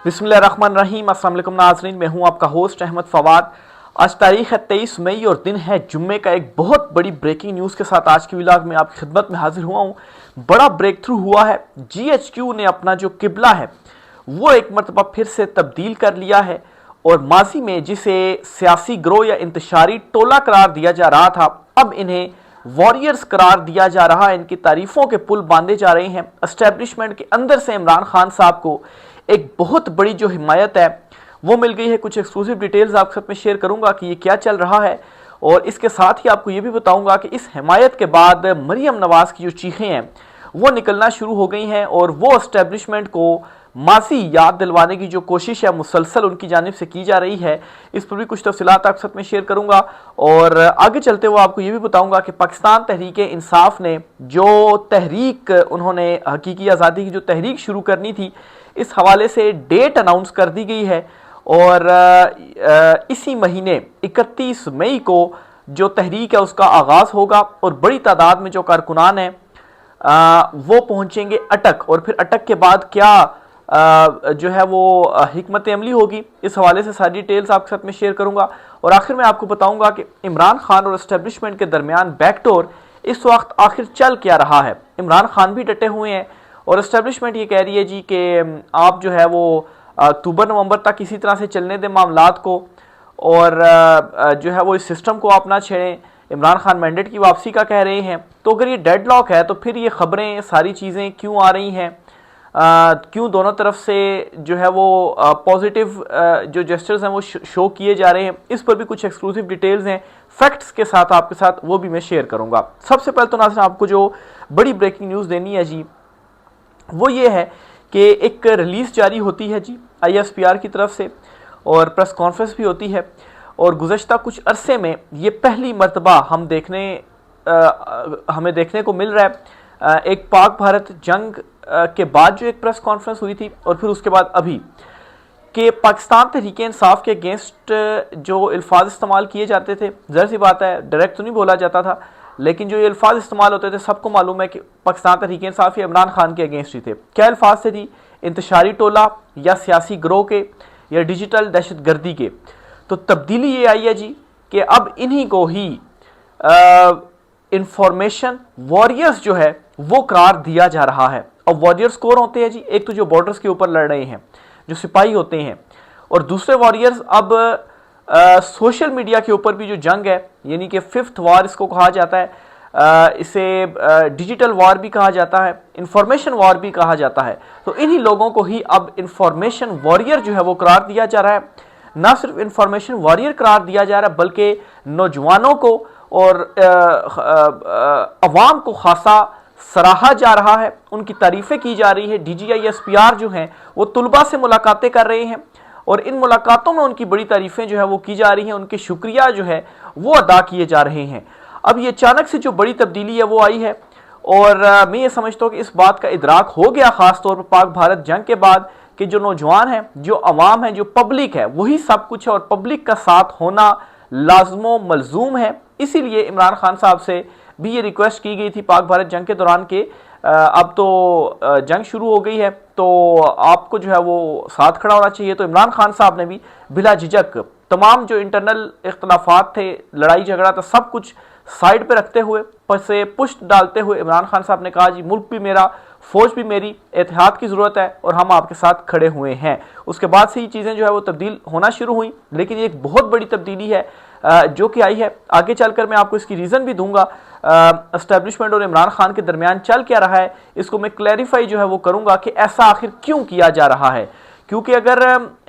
बिस्मिल्लाहिर्रहमानिर्रहीम। अस्सलाम वालेकुम नाज़रीन, मैं हूं आपका होस्ट अहमद फवाद। आज तारीख है 23 मई और दिन है जुम्मे का। एक बहुत बड़ी ब्रेकिंग न्यूज़ के साथ आज की व्लॉग में आपकी खिदमत में हाजिर हुआ हूं। बड़ा ब्रेक थ्रू हुआ है। GHQ ने अपना जो किबला है वो एक मरतबा फिर से तब्दील कर लिया है और माजी में जिसे सियासी ग्रोह या इंतशारी टोला करार दिया जा रहा था, अब इन्हें वॉरियर्स करार दिया जा रहा है। इनकी तारीफों के पुल बांधे जा रहे हैं। एस्टेब्लिशमेंट के अंदर से इमरान खान साहब को एक बहुत बड़ी जो हिमायत है वो मिल गई है। कुछ एक्सक्लूसिव डिटेल्स आपके साथ में शेयर करूंगा कि ये क्या चल रहा है, और इसके साथ ही आपको ये भी बताऊंगा कि इस हिमायत के बाद मरियम नवाज की जो चीखें हैं वो निकलना शुरू हो गई हैं और वो एस्टेब्लिशमेंट को माजी याद दिलवाने की जो कोशिश है मुसलसल उनकी जानिब से की जा रही है। इस पर भी कुछ तफसीलात आपके साथ में शेयर करूंगा। और आगे चलते हुए आपको ये भी बताऊंगा कि पाकिस्तान तहरीक इंसाफ ने जो तहरीक उन्होंने हकीकी आज़ादी की जो तहरीक शुरू करनी थी, इस हवाले से डेट अनाउंस कर दी गई है और इसी महीने 31 मई को जो तहरीक है उसका आगाज़ होगा और बड़ी तादाद में जो कारकुनान हैं वो पहुंचेंगे अटक, और फिर अटक के बाद क्या जो है वो हिकमत अमली होगी, इस हवाले से सारी डिटेल्स आपके साथ में शेयर करूंगा। और आखिर में आपको बताऊंगा कि इमरान खान और एस्टेब्लिशमेंट के दरमियान बैकडोर इस वक्त आखिर चल क्या रहा है। इमरान खान भी डटे हुए हैं और एस्टेब्लिशमेंट ये कह रही है जी कि आप जो है वो अक्टूबर नवंबर तक इसी तरह से चलने दें मामलात को, और जो है वो इस सिस्टम को आप ना छेड़ें। इमरान खान मैंडेट की वापसी का कह रहे हैं। तो अगर ये डेडलॉक है तो फिर ये खबरें सारी चीज़ें क्यों आ रही हैं, क्यों दोनों तरफ से जो है वो पॉजिटिव जो जेस्चर्स हैं वो शो किए जा रहे हैं, इस पर भी कुछ एक्सक्लूसिव डिटेल्स हैं फैक्ट्स के साथ आपके साथ, वो भी मैं शेयर करूंगा। सबसे पहले तो नाज़रीन आपको जो बड़ी ब्रेकिंग न्यूज़ देनी है जी वो ये है कि एक रिलीज़ जारी होती है जी ISPR की तरफ से, और प्रेस कॉन्फ्रेंस भी होती है। और गुज़श्ता कुछ अरसे में ये पहली मरतबा हमें देखने को मिल रहा है, एक पाक भारत जंग के बाद जो एक प्रेस कॉन्फ्रेंस हुई थी और फिर उसके बाद अभी कि पाकिस्तान तहरीक इंसाफ के अगेंस्ट जो अल्फाज इस्तेमाल किए जाते थे, ज़ाहिर सी बात है डायरेक्ट तो नहीं बोला जाता था, लेकिन जो ये अल्फाज इस्तेमाल होते थे सबको मालूम है कि पाकिस्तान तहरीक इंसाफ या इमरान खान के अगेंस्ट ही थे। क्या अल्फाज से थी? इंतशारी टोला या सियासी ग्रोह के या डिजिटल दहशत गर्दी के। तो तब्दीली ये आई है जी कि अब इन्हीं को ही इंफॉर्मेशन वॉरियर्स जो है वो करार दिया जा रहा है। और वॉरियर्स कौन होते हैं जी? एक तो जो बॉर्डर्स के ऊपर लड़ रहे हैं, जो सिपाही होते हैं, और दूसरे वॉरियर्स अब सोशल मीडिया के ऊपर भी जो जंग है, यानी कि 5th वॉर इसको कहा जाता है, इसे डिजिटल वॉर भी कहा जाता है, इंफॉर्मेशन वॉर भी कहा जाता है। तो इन्हीं लोगों को ही अब इंफॉर्मेशन वॉरियर जो है वो करार दिया जा रहा है। ना सिर्फ इंफॉर्मेशन वॉरियर करार दिया जा रहा है बल्कि नौजवानों को और अवाम को खासा सराहा जा रहा है, उनकी तारीफें की जा रही है। DGISPR जो हैं वो तुलबा से मुलाकातें कर रहे हैं और इन मुलाकातों में उनकी बड़ी तारीफें जो है वो की जा रही हैं, उनके शुक्रिया जो है वो अदा किए जा रहे हैं। अब ये अचानक से जो बड़ी तब्दीली है वो आई है, और मैं ये समझता हूँ कि इस बात का इदराक हो गया ख़ास तौर पर पाक भारत जंग के बाद कि जो नौजवान हैं, जो अवाम है, जो पब्लिक है, वही सब कुछ है और पब्लिक का साथ होना लाजमो मलजूम है। इसीलिए इमरान खान साहब से भी ये रिक्वेस्ट की गई थी पाक भारत जंग के दौरान के अब तो जंग शुरू हो गई है तो आपको जो है वो साथ खड़ा होना चाहिए। तो इमरान खान साहब ने भी बिला झिझक तमाम जो इंटरनल इख्तलाफात थे, लड़ाई झगड़ा था, सब कुछ साइड पे रखते हुए, से पुष्ट डालते हुए इमरान खान साहब ने कहा जी मुल्क भी मेरा, फौज भी मेरी, एहतियात की ज़रूरत है और हम आपके साथ खड़े हुए हैं। उसके बाद से ये चीज़ें जो है वो तब्दील होना शुरू हुई, लेकिन ये एक बहुत बड़ी तब्दीली है जो कि आई है। आगे चलकर मैं आपको इसकी रीज़न भी दूंगा। एस्टेब्लिशमेंट और इमरान खान के दरमियान चल क्या रहा है इसको मैं क्लैरिफाई जो है वो करूंगा कि ऐसा आखिर क्यों किया जा रहा है। क्योंकि अगर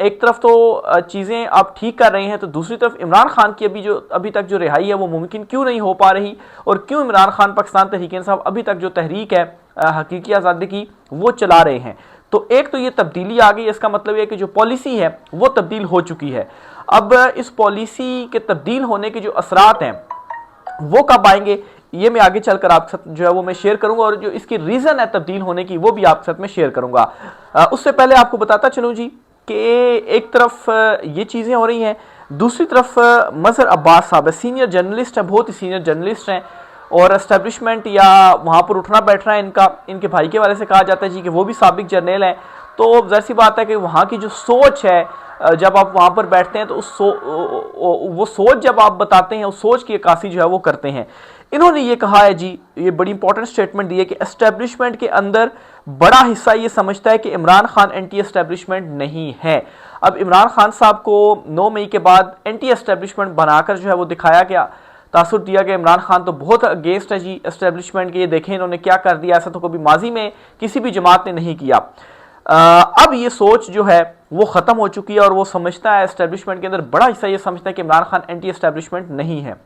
एक तरफ तो चीज़ें आप ठीक कर रहे हैं तो दूसरी तरफ इमरान खान की अभी तक जो रिहाई है वो मुमकिन क्यों नहीं हो पा रही, और क्यों इमरान खान पाकिस्तान तहरीक इंसाफ अभी तक जो तहरीक है हकीकी आज़ादी की वो चला रहे हैं। तो एक तो ये तब्दीली आ गई, इसका मतलब ये कि जो पॉलिसी है वो तब्दील हो चुकी है। अब इस पॉलिसी के तब्दील होने के जो असरात हैं वो कब आएंगे ये मैं आगे चलकर आपके साथ जो है वो मैं शेयर करूंगा, और जो इसकी रीज़न है तब्दील होने की वो भी आपके साथ में शेयर करूंगा। उससे पहले आपको बताता चलूं जी कि एक तरफ ये चीज़ें हो रही हैं, दूसरी तरफ मजहर अब्बास साहब है, सीनियर जर्नलिस्ट हैं, बहुत ही सीनियर जर्नलिस्ट हैं, और एस्टेब्लिशमेंट या वहाँ पर उठना बैठना इनका, इनके भाई के वाले से कहा जाता है जी कि वो भी साबिक जर्नल हैं। तो ज़ाहिर सी बात है कि वहाँ की जो सोच है, जब आप वहाँ पर बैठते हैं तो वो सोच जब आप बताते हैं, उस सोच की अक्कासी जो है वो करते हैं। इन्होंने ये कहा है जी, ये बड़ी इंपॉर्टेंट स्टेटमेंट दी है कि एस्टेब्लिशमेंट के अंदर बड़ा हिस्सा ये समझता है कि इमरान खान एंटी एस्टेब्लिशमेंट नहीं है। अब इमरान खान साहब को 9 मई के बाद एंटी एस्टेब्लिशमेंट बनाकर जो है वो दिखाया गया, तासुर दिया गया इमरान खान तो बहुत अगेंस्ट है जी एस्टेब्लिशमेंट के, ये देखें इन्होंने क्या कर दिया, ऐसा तो कभी माजी में किसी भी जमात ने नहीं किया। अब ये सोच जो है वो ख़त्म हो चुकी है और वो समझता है, एस्टेब्लिशमेंट के अंदर बड़ा हिस्सा ये समझता है कि इमरान खान एंटी एस्टेब्लिशमेंट नहीं है।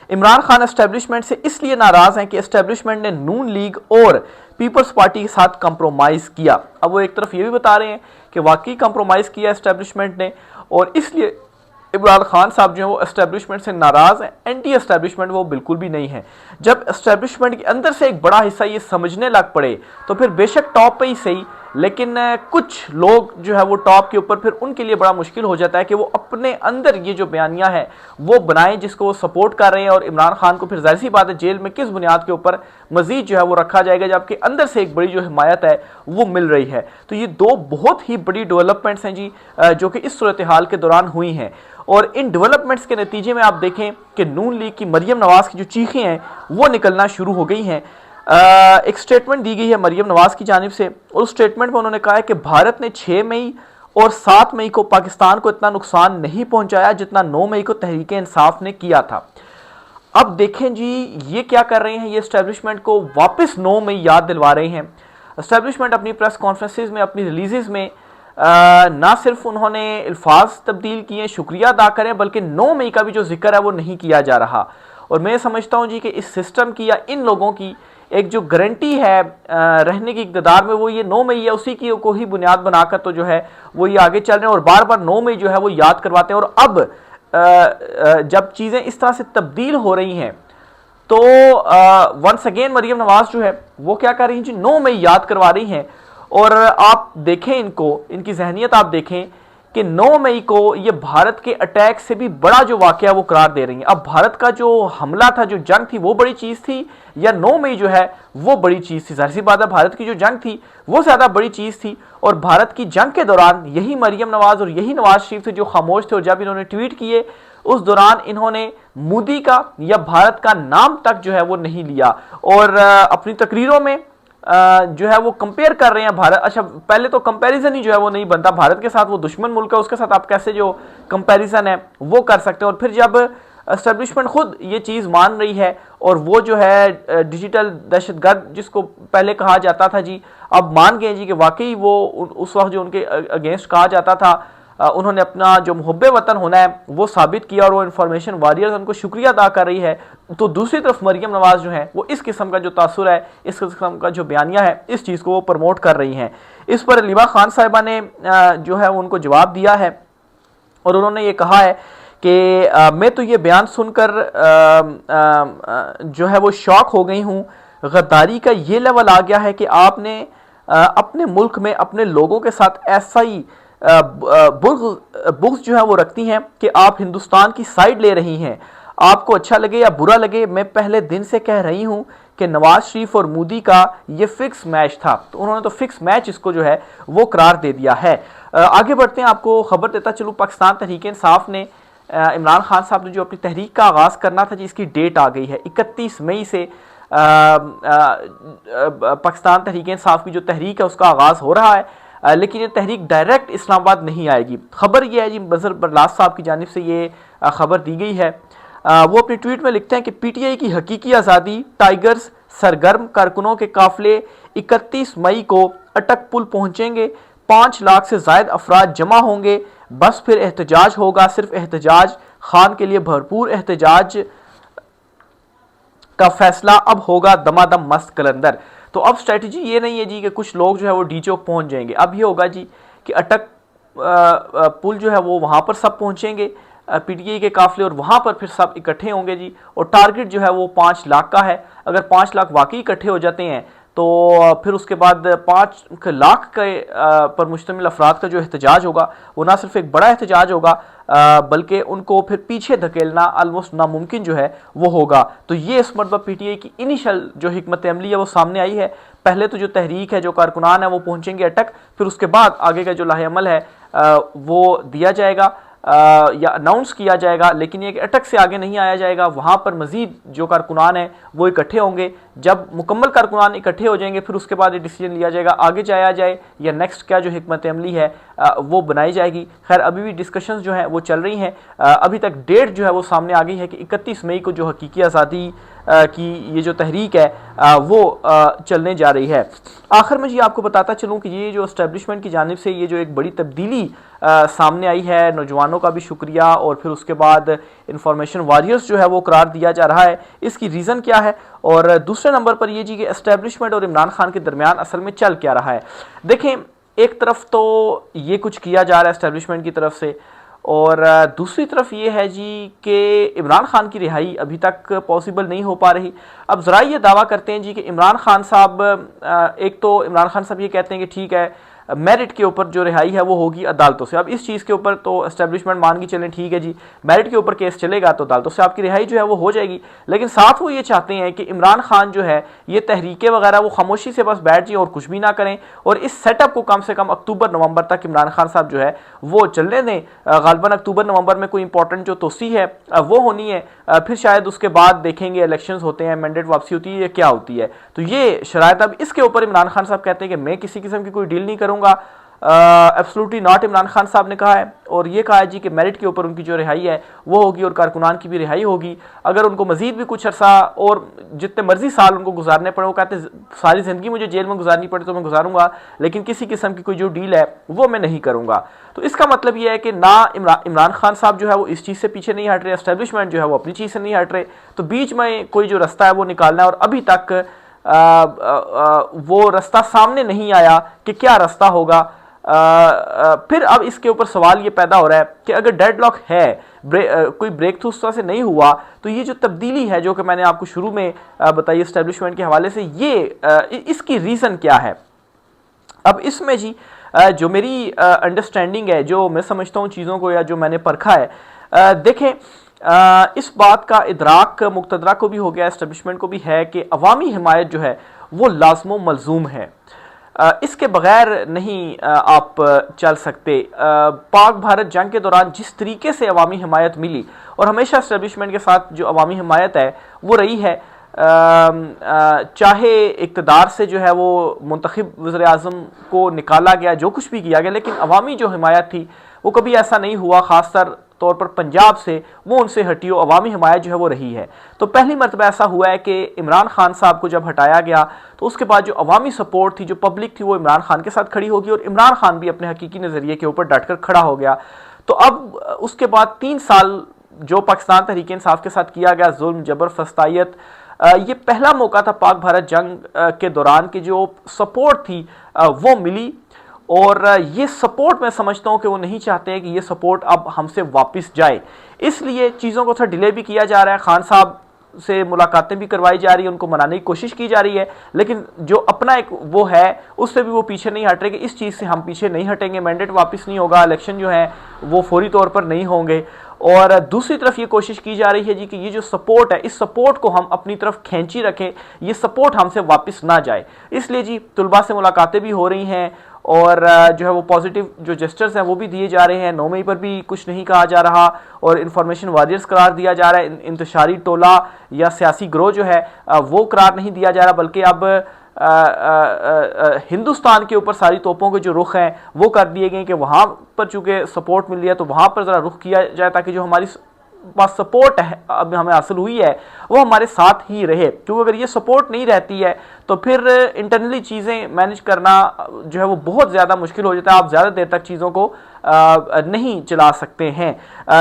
इमरान खान एस्टेब्लिशमेंट से इसलिए नाराज हैं कि एस्टेब्लिशमेंट ने नून लीग और पीपल्स पार्टी के साथ कंप्रोमाइज़ किया। अब वो एक तरफ ये भी बता रहे हैं कि वाकई कंप्रोमाइज़ किया एस्टेब्लिशमेंट ने, और इसलिए इमरान खान साहब जो है वो एस्टेब्लिशमेंट से नाराज़ हैं। एंटी एस्टेब्लिशमेंट वो बिल्कुल भी नहीं है। जब एस्टेब्लिशमेंट के अंदर से एक बड़ा हिस्सा ये समझने लग पड़े तो फिर बेशक टॉप पे ही सही, लेकिन कुछ लोग जो है वो टॉप के ऊपर फिर उनके लिए बड़ा मुश्किल हो जाता है कि वो अपने अंदर ये जो बयानियां हैं वो बनाएं जिसको वो सपोर्ट कर रहे हैं, और इमरान खान को फिर जाहिर सी बात है जेल में किस बुनियाद के ऊपर मजीद जो है वो रखा जाएगा, जबकि अंदर से एक बड़ी जो हिमायत है वो मिल रही है। तो ये दो बहुत ही बड़ी डेवलपमेंट्स हैं जी, जो कि इस सूरत हाल के दौरान हुई हैं, और इन डेवलपमेंट्स के नतीजे में आप देखें कि नून लीग की मरियम नवाज की जो चीखें हैं वो निकलना शुरू हो गई हैं। एक स्टेटमेंट दी गई है मरियम नवाज की जानिब से, और उस स्टेटमेंट में उन्होंने कहा है कि भारत ने 6 मई और 7 मई को पाकिस्तान को इतना नुकसान नहीं पहुंचाया जितना 9 मई को तहरीक इंसाफ ने किया था। अब देखें जी ये क्या कर रहे हैं, ये एस्टेब्लिशमेंट को वापस 9 मई याद दिलवा रहे हैं। एस्टेब्लिशमेंट अपनी प्रेस कॉन्फ्रेंसेज में, अपनी रिलीजेस में ना सिर्फ उन्होंने अल्फाज तब्दील किए, शुक्रिया अदा करें, बल्कि 9 मई का भी जो जिक्र है वो नहीं किया जा रहा। और मैं समझता हूं जी कि इस सिस्टम की या इन लोगों की एक जो गारंटी है रहने की इक़्तिदार में, वो ये 9 मई है, उसी की को ही बुनियाद बनाकर तो जो है वो ये आगे चल रहे हैं और बार बार 9 मई जो है वो याद करवाते हैं। और अब जब चीज़ें इस तरह से तब्दील हो रही हैं तो वंस अगेन मरियम नवाज जो है वो क्या कर रही हैं जी, 9 मई याद करवा रही हैं। और आप देखें इनको, इनकी जहनियत आप देखें कि 9 मई को ये भारत के अटैक से भी बड़ा जो वाकया वो करार दे रही हैं। अब भारत का जो हमला था, जो जंग थी, वो बड़ी चीज़ थी या 9 मई जो है वो बड़ी चीज़ थी? जाहिर सी बात है भारत की जो जंग थी वो ज़्यादा बड़ी चीज़ थी। और भारत की जंग के दौरान यही मरियम नवाज और यही नवाज शरीफ थे जो खामोश थे, और जब इन्होंने ट्वीट किए उस दौरान इन्होंने मोदी का या भारत का नाम तक जो है वो नहीं लिया, और अपनी तकरीरों में जो है वो कंपेयर कर रहे हैं भारत। अच्छा, पहले तो कंपैरिजन ही जो है वो नहीं बनता, भारत के साथ वो दुश्मन मुल्क है, उसके साथ आप कैसे जो कंपैरिजन है वो कर सकते हैं। और फिर जब एस्टेब्लिशमेंट खुद ये चीज़ मान रही है और वो जो है डिजिटल दहशतगर्द जिसको पहले कहा जाता था जी, अब मान गए जी कि वाकई वो उस वक्त जो उनके अगेंस्ट कहा जाता था, उन्होंने अपना जो मुहब्बे वतन होना है वो साबित किया, और वो इंफॉर्मेशन वॉरियर्स उनको शुक्रिया अदा कर रही है। तो दूसरी तरफ मरियम नवाज जो है वो इस किस्म का जो तासुर है, इस किस्म का जो बयानिया है, इस चीज़ को वो प्रमोट कर रही हैं। इस पर अलीमा खान साहिबा ने जो है उनको जवाब दिया है, और उन्होंने ये कहा है कि मैं तो ये बयान सुनकर जो है वो शॉक हो गई हूँ। गद्दारी का ये लेवल आ गया है कि आपने अपने मुल्क में अपने लोगों के साथ ऐसा ही बुग़्ज़ जो है वो रखती हैं कि आप हिंदुस्तान की साइड ले रही हैं। आपको अच्छा लगे या बुरा लगे, मैं पहले दिन से कह रही हूं कि नवाज शरीफ और मोदी का ये फिक्स मैच था। तो उन्होंने तो फिक्स मैच इसको जो है वो करार दे दिया है। आगे बढ़ते हैं, आपको खबर देता चलूँ, पाकिस्तान तहरीक इंसाफ ने इमरान खान साहब ने जो अपनी तहरीक का आगाज़ करना था जी, इसकी डेट आ गई है 31 मई से पाकिस्तान तहरीक इंसाफ की जो तहरीक है उसका आगाज़ हो रहा है। लेकिन ये तहरीक डायरेक्ट इस्लामाबाद नहीं आएगी। खबर ये है जी, मजहर बरलास साहब की जानिब से ये खबर दी गई है। वो अपने ट्वीट में लिखते हैं कि पीटीआई की हकीकी आज़ादी, टाइगर्स सरगर्म कारकुनों के काफिले 31 मई को अटक पुल पहुंचेंगे, 5 लाख से ज़ायद अफराद जमा होंगे, बस फिर एहतजाज होगा, सिर्फ एहतजाज, खान के लिए भरपूर एहतजाज का फैसला अब होगा दमादम मस्त कलंदर। तो अब स्ट्रेटजी ये नहीं है जी कि कुछ लोग जो है वो डी चौक पहुंच जाएंगे। अब ये होगा जी कि अटक पुल जो है वो वहाँ पर सब पहुँचेंगे पीटीआई के काफिले, और वहाँ पर फिर सब इकट्ठे होंगे जी। और टारगेट जो है वो 5 लाख का है। अगर 5 लाख वाकई इकट्ठे हो जाते हैं तो फिर उसके बाद 5 लाख के पर मुश्तमिल अफराद का जो एहतजाज होगा वो ना सिर्फ एक बड़ा एहतजाज होगा बल्कि उनको फिर पीछे धकेलना ऑलमोस्ट नामुमकिन जो है वो होगा। तो ये इस मरतबा पीटीआई की इनिशियल जो हिकमत अमली है वो सामने आई है। पहले तो जो तहरीक है, जो कारकुनान है, वो पहुंचेंगे अटक, फिर उसके बाद आगे का जो लाहे अमल है वो दिया जाएगा या अनाउंस किया जाएगा। लेकिन ये कि अटक से आगे नहीं आया जाएगा, वहाँ पर मजीद जो कारकुनान है वो इकट्ठे होंगे। जब मुकम्मल कारकुनान इकट्ठे हो जाएंगे फिर उसके बाद ये डिसीजन लिया जाएगा आगे जाया जाए या नेक्स्ट क्या जो हिकमत अमली है वो बनाई जाएगी। खैर अभी भी डिस्कशंस जो हैं वो चल रही हैं। अभी तक डेट जो है वो सामने आ गई है कि 31 मई को जो हकीकी आज़ादी की ये जो तहरीक है वो चलने जा रही है। आखिर में जी आपको बताता चलूँ कि ये जो इस्टेब्लिशमेंट की जानिब से ये जो एक बड़ी तब्दीली सामने आई है, नौजवानों का भी शुक्रिया, और फिर उसके बाद इंफॉर्मेशन वॉरियर्स जो है वो करार दिया जा रहा है, इसकी रीज़न क्या है। और दूसरे नंबर पर ये जी कि इस्टेब्लिशमेंट और इमरान खान के दरमियान असल में चल क्या रहा है। देखें, एक तरफ तो ये कुछ किया जा रहा है इस्टेब्लिशमेंट की तरफ से, और दूसरी तरफ ये है जी कि इमरान खान की रिहाई अभी तक पॉसिबल नहीं हो पा रही। अब ज़रा ये दावा करते हैं जी कि इमरान खान साहब, एक तो इमरान खान साहब ये कहते हैं कि ठीक है मेरिट के ऊपर जो रिहाई है वो होगी अदालतों से। अब इस चीज़ के ऊपर तो एस्टेब्लिशमेंट मान के चलें ठीक है जी, मेरिट के ऊपर केस चलेगा तो अदालतों से आपकी रिहाई जो है वो हो जाएगी। लेकिन साथ वो ये चाहते हैं कि इमरान खान जो है ये तहरीकें वगैरह वो खामोशी से बस बैठ जाए और कुछ भी ना करें, और इस सेटअप को कम से कम अक्टूबर नवंबर तक इमरान खान साहब जो है वो चलने दें। गालबन अक्टूबर नवंबर में कोई इंपॉर्टेंट जो तोसी है वो होनी है, फिर शायद उसके बाद देखेंगे इलेक्शंस होते हैं, मैंडेट वापसी होती है, क्या होती है। तो ये शरायत, अब इसके ऊपर इमरान खान साहब कहते हैं कि मैं किसी किस्म की कोई डील नहीं करूंगा, एब्सोल्युटली नॉट, इमरान खान साहब ने कहा है। और ये कहा है जी कि मेरिट के ऊपर उनकी जो रिहाई है वो होगी और कारकुनान की भी रिहाई होगी। अगर उनको मजीद भी कुछ अरसा और जितने मर्जी साल उनको गुजारने पड़े, वो कहते हैं सारी ज़िंदगी मुझे जेल में गुजारनी पड़े तो मैं गुजारूंगा, लेकिन किसी किस्म की कोई जो डील है वो मैं नहीं करूंगा। तो इसका मतलब ये है कि ना इमरान खान साहब जो है वो इस चीज़ से पीछे नहीं हट रहे, एस्टेब्लिशमेंट जो है वो अपनी चीज़ से नहीं हट रहे, तो बीच में कोई जो रास्ता है वो निकालना है। और अभी तक वो रास्ता सामने नहीं आया कि क्या रास्ता होगा। फिर अब इसके ऊपर सवाल ये पैदा हो रहा है कि अगर डेडलॉक है, कोई ब्रेक थ्रू उस तरह से नहीं हुआ, तो ये जो तब्दीली है जो कि मैंने आपको शुरू में बताई एस्टेब्लिशमेंट के हवाले से, ये इसकी रीज़न क्या है। अब इसमें जी जो मेरी अंडरस्टैंडिंग है, जो मैं समझता हूँ चीज़ों को या जो मैंने परखा है, देखें इस बात का इदराक मुक्तदरा को भी हो गया, एस्टेब्लिशमेंट को भी है कि अवामी हिमायत जो है वो लाज़िम मलजूम है, इसके बगैर नहीं आप चल सकते। पाक भारत जंग के दौरान जिस तरीके से अवामी हिमायत मिली, और हमेशा एस्टेब्लिशमेंट के साथ जो अवामी हिमायत है वो रही है, चाहे इक़्तिदार से जो है वो मुंतखब वज़ीर आज़म को निकाला गया, जो कुछ भी किया गया, लेकिन अवामी जो हिमायत थी वो कभी ऐसा नहीं हुआ, ख़ासतर तौर पर पंजाब से वो उनसे हटी हो, अवामी हिमायत जो है वो रही है। तो पहली मरतबा ऐसा हुआ है कि इमरान खान साहब को जब हटाया गया तो उसके बाद जो अवामी सपोर्ट थी, जो पब्लिक थी, वो इमरान खान के साथ खड़ी होगी, और इमरान खान भी अपने हकीकी नज़रिए के ऊपर डटकर खड़ा हो गया। तो अब उसके बाद 3 साल जो पाकिस्तान तहरीक इंसाफ के साथ किया गया जुल्म, जबर, फस्तायत, ये पहला मौका था पाक भारत जंग के दौरान की जो सपोर्ट थी वो मिली, और ये सपोर्ट मैं समझता हूँ कि वो नहीं चाहते हैं कि ये सपोर्ट अब हमसे वापस जाए, इसलिए चीज़ों को थोड़ा डिले भी किया जा रहा है। खान साहब से मुलाकातें भी करवाई जा रही है, उनको मनाने की कोशिश की जा रही है, लेकिन जो अपना एक वो है उससे भी वो पीछे नहीं हट रहे कि इस चीज़ से हम पीछे नहीं हटेंगे, मैंडेट वापस नहीं होगा, इलेक्शन जो है वो फौरी तौर पर नहीं होंगे। और दूसरी तरफ ये कोशिश की जा रही है जी कि ये जो सपोर्ट है, इस सपोर्ट को हम अपनी तरफ खींची रखें, ये सपोर्ट हमसे वापस ना जाए। इसलिए जी तुलबा से मुलाकातें भी हो रही हैं, और जो है वो पॉजिटिव जो जेस्चर्स हैं वो भी दिए जा रहे हैं। 9 मई पर भी कुछ नहीं कहा जा रहा, और इंफॉर्मेशन वॉरियर्स करार दिया जा रहा है, इंतशारी टोला या सियासी ग्रोह जो है वो करार नहीं दिया जा रहा, बल्कि अब हिंदुस्तान के ऊपर सारी तोपों के जो रुख हैं वो कर दिए गए कि वहाँ पर चूँकि सपोर्ट मिल रही है तो वहाँ पर ज़रा रुख किया जाए, ताकि जो हमारी पास सपोर्ट है अब हमें हासिल हुई है वो हमारे साथ ही रहे। क्योंकि अगर ये सपोर्ट नहीं रहती है तो फिर इंटरनली चीज़ें मैनेज करना जो है वो बहुत ज़्यादा मुश्किल हो जाता है, आप ज़्यादा देर तक चीज़ों को नहीं चला सकते हैं।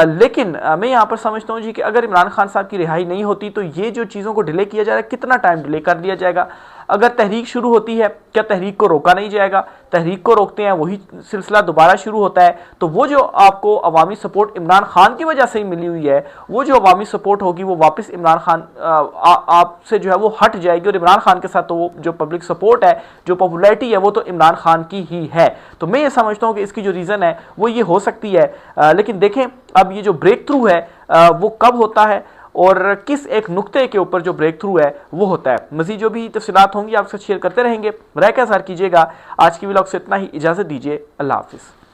लेकिन मैं यहाँ पर समझता हूँ जी कि अगर इमरान खान साहब की रिहाई नहीं होती तो ये जो चीज़ों को डिले किया जा रहा है, कितना टाइम डिले कर दिया जाएगा। अगर तहरीक शुरू होती है, क्या तहरीक को रोका नहीं जाएगा? तहरीक को रोकते हैं, वही सिलसिला दोबारा शुरू होता है, तो वो जो आपको अवामी सपोर्ट इमरान खान की वजह से ही मिली हुई है, वो जो अवामी सपोर्ट होगी वो वापस इमरान खान आपसे जो है वो हट जाएगी, और इमरान खान के साथ तो वो जो पब्लिक सपोर्ट है, जो पॉपुलैरिटी है, वो तो इमरान खान की ही है। तो मैं ये समझता हूँ कि इसकी जो रीज़न है वो ये हो सकती है। लेकिन देखें अब ये जो ब्रेक थ्रू है वो कब होता है, और किस एक नुक्ते के ऊपर जो ब्रेक थ्रू है वो होता है। मजीद जो भी तफसीलात होंगी आपसे शेयर करते रहेंगे। राय का इज़हार कीजिएगा। आज की व्लॉग से इतना ही, इजाज़त दीजिए। अल्लाह हाफिज़।